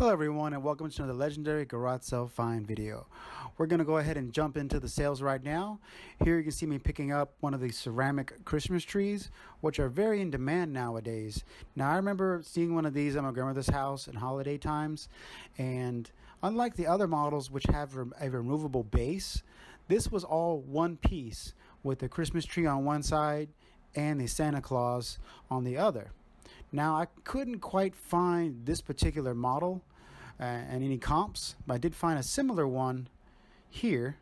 Hello everyone and welcome to the legendary Garage Sale Find video. We're going to go ahead and jump into the sales right now. Here you can see me picking up one of these ceramic Christmas trees, which are very in demand nowadays. Now I remember seeing one of these at my grandmother's house in holiday times, and unlike the other models which have a removable base, this was all one piece with the Christmas tree on one side and the Santa Claus on the other. Now, I couldn't quite find this particular model and any comps, but I did find a similar one here.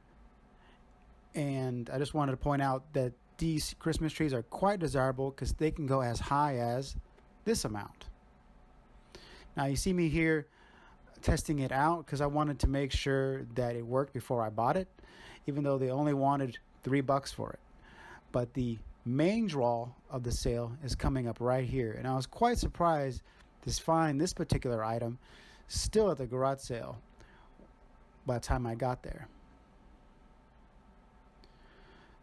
And I just wanted to point out that these Christmas trees are quite desirable because they can go as high as this amount. Now, you see me here testing it out because I wanted to make sure that it worked before I bought it, even though they only wanted $3 for it. But the main draw of the sale is coming up right here, and I was quite surprised to find this particular item still at the garage sale by the time I got there.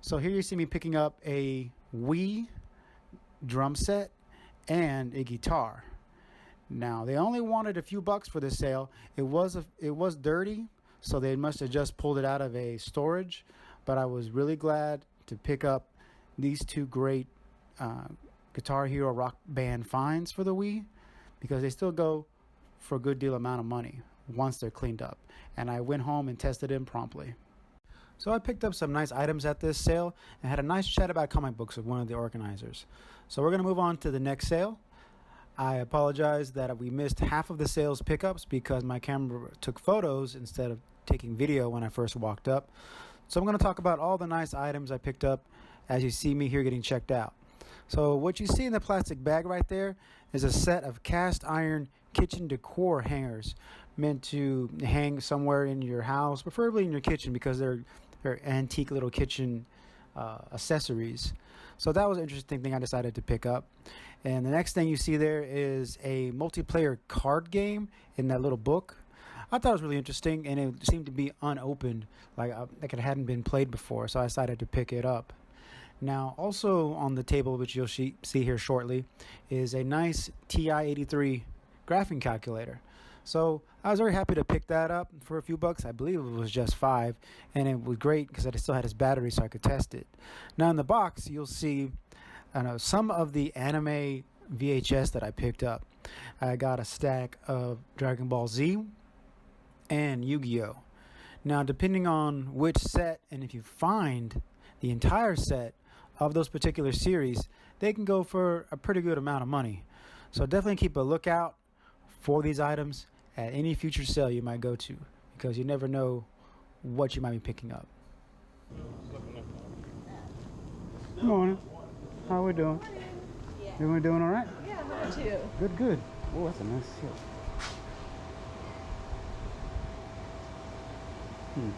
So here you see me picking up a Wii drum set and a guitar. Now they only wanted a few bucks for this sale. It was dirty, so they must have just pulled it out of a storage, but I was really glad to pick up these two great Guitar Hero Rock Band finds for the Wii, because they still go for a good deal amount of money once they're cleaned up. And I went home and tested them promptly. So I picked up some nice items at this sale and had a nice chat about comic books with one of the organizers. So we're going to move on to the next sale. I apologize that we missed half of the sales pickups because my camera took photos instead of taking video when I first walked up. So I'm going to talk about all the nice items I picked up as you see me here getting checked out. So what you see in the plastic bag right there is a set of cast iron kitchen decor hangers meant to hang somewhere in your house, preferably in your kitchen, because they're antique little kitchen accessories. So that was an interesting thing I decided to pick up. And the next thing you see there is a multiplayer card game in that little book. I thought it was really interesting, and it seemed to be unopened, like it hadn't been played before, so I decided to pick it up. Now, also on the table, which you'll see here shortly, is a nice TI-83 graphing calculator. So I was very happy to pick that up for a few bucks. I believe it was just $5, and it was great because I still had its battery so I could test it. Now in the box, you'll see some of the anime VHS that I picked up. I got a stack of Dragon Ball Z and Yu-Gi-Oh! Now, depending on which set, and if you find the entire set of those particular series, they can go for a pretty good amount of money. So definitely keep a lookout for these items at any future sale you might go to, because you never know what you might be picking up. Good morning. How we doing? Yeah. Everyone doing all right? Yeah, mine too. Good, good. Oh, that's a nice set. Ooh.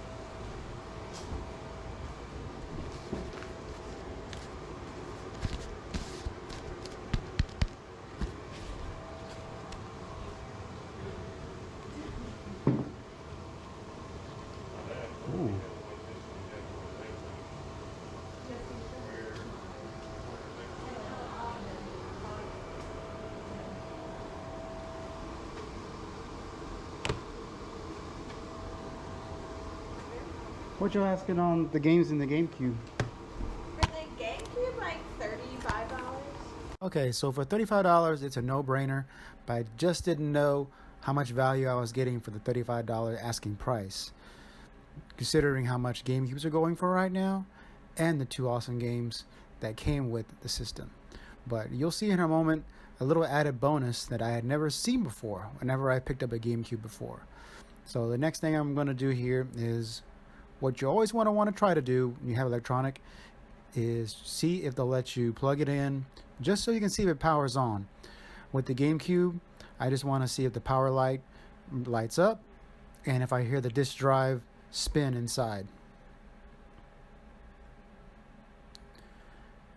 What you asking on the games in the GameCube? For the GameCube, like $35. Okay, so for $35, it's a no-brainer, but I just didn't know how much value I was getting for the $35 asking price, considering how much GameCubes are going for right now and the two awesome games that came with the system. But you'll see in a moment a little added bonus that I had never seen before whenever I picked up a GameCube before. So the next thing I'm going to do here is what you always want to try to do when you have electronic, is see if they'll let you plug it in just so you can see if it powers on. With the GameCube, I just want to see if the power light lights up and if I hear the disk drive spin inside.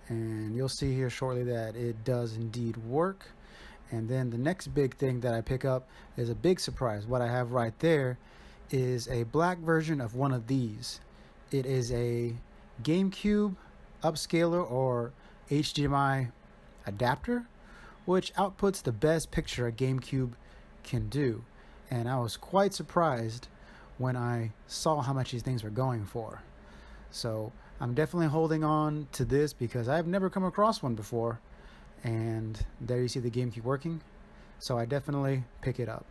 And you'll see here shortly that it does indeed work. And then the next big thing that I pick up is a big surprise. What I have right there is a black version of one of these. It is a GameCube upscaler or HDMI adapter, which outputs the best picture a GameCube can do. and I was quite surprised when I saw how much these things were going for. So I'm definitely holding on to this because I've never come across one before. And there you see the GameCube working. So I definitely pick it up.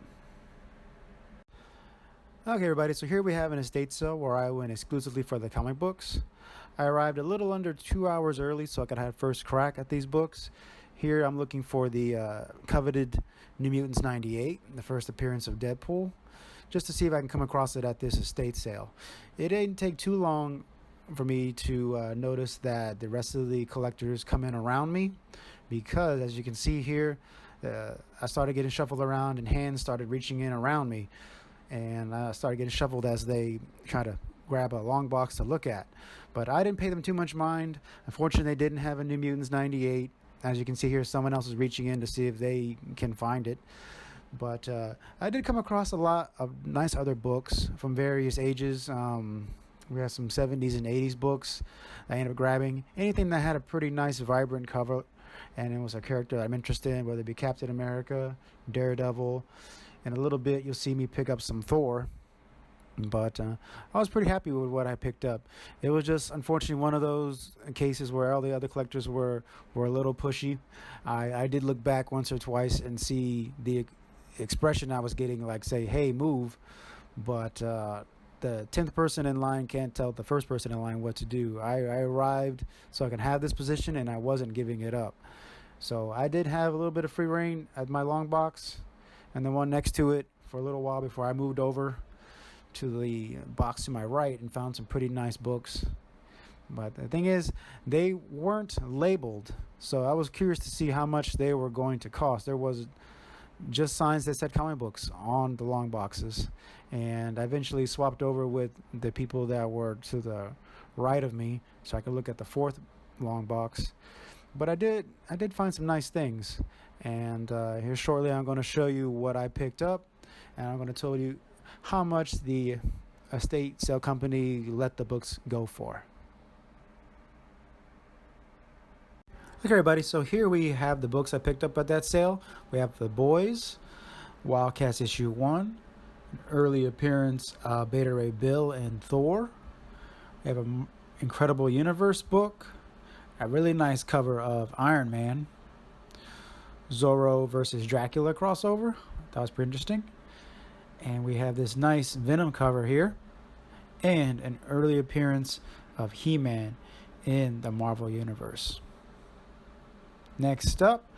Okay, everybody, so here we have an estate sale where I went exclusively for the comic books. I arrived a little under 2 hours early so I could have first crack at these books. Here I'm looking for the coveted New Mutants 98, the first appearance of Deadpool, just to see if I can come across it at this estate sale. It didn't take too long for me to notice that the rest of the collectors come in around me, because as you can see here, I started getting shuffled around and hands started reaching in around me, and I started getting shuffled as they try to grab a long box to look at. But I didn't pay them too much mind. Unfortunately, they didn't have a New Mutants 98. As you can see here, someone else is reaching in to see if they can find it. But I did come across a lot of nice other books from various ages. We have some 70s and 80s books I ended up grabbing. Anything that had a pretty nice, vibrant cover, and it was a character I'm interested in, whether it be Captain America, Daredevil. In a little bit, you'll see me pick up some Thor. But I was pretty happy with what I picked up. It was just, unfortunately, one of those cases where all the other collectors were a little pushy. I did look back once or twice and see the expression I was getting, like, say, hey, move. But the 10th person in line can't tell the first person in line what to do. I arrived so I can have this position, and I wasn't giving it up. So I did have a little bit of free reign at my long box and the one next to it for a little while before I moved over to the box to my right and found some pretty nice books. But the thing is, they weren't labeled, so I was curious to see how much they were going to cost. There was just signs that said comic books on the long boxes, and I eventually swapped over with the people that were to the right of me so I could look at the fourth long box. But I did find some nice things, and here shortly I'm going to show you what I picked up, and I'm going to tell you how much the estate sale company let the books go for. Okay, everybody, so here we have the books I picked up at that sale. We have The Boys, Wildcats issue 1, an early appearance Beta Ray Bill and Thor. We have an Incredible Universe book, a really nice cover of Iron Man, Zorro versus Dracula crossover. That was pretty interesting. And we have this nice Venom cover here, and an early appearance of He-Man in the Marvel Universe. Next up,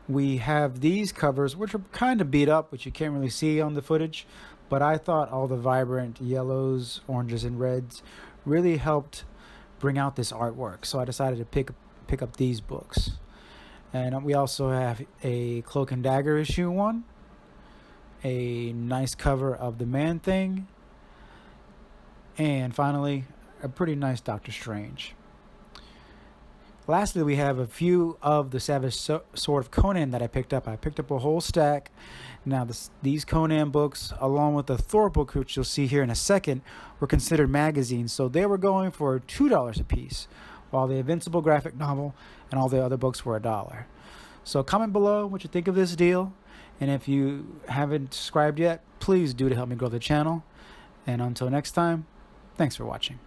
we have these covers, which are kind of beat up, which you can't really see on the footage, but I thought all the vibrant yellows, oranges, and reds really helped bring out this artwork, so I decided to pick up these books. And we also have a Cloak and Dagger issue 1, a nice cover of the Man-Thing, and finally a pretty nice Doctor Strange. Lastly, we have a few of the Savage Sword of Conan that I picked up. I picked up a whole stack. Now these Conan books, along with the Thor book, which you'll see here in a second, were considered magazines, so they were going for $2 a piece, while the Invincible graphic novel and all the other books were $1. So comment below what you think of this deal. And if you haven't subscribed yet, please do to help me grow the channel. And until next time, thanks for watching.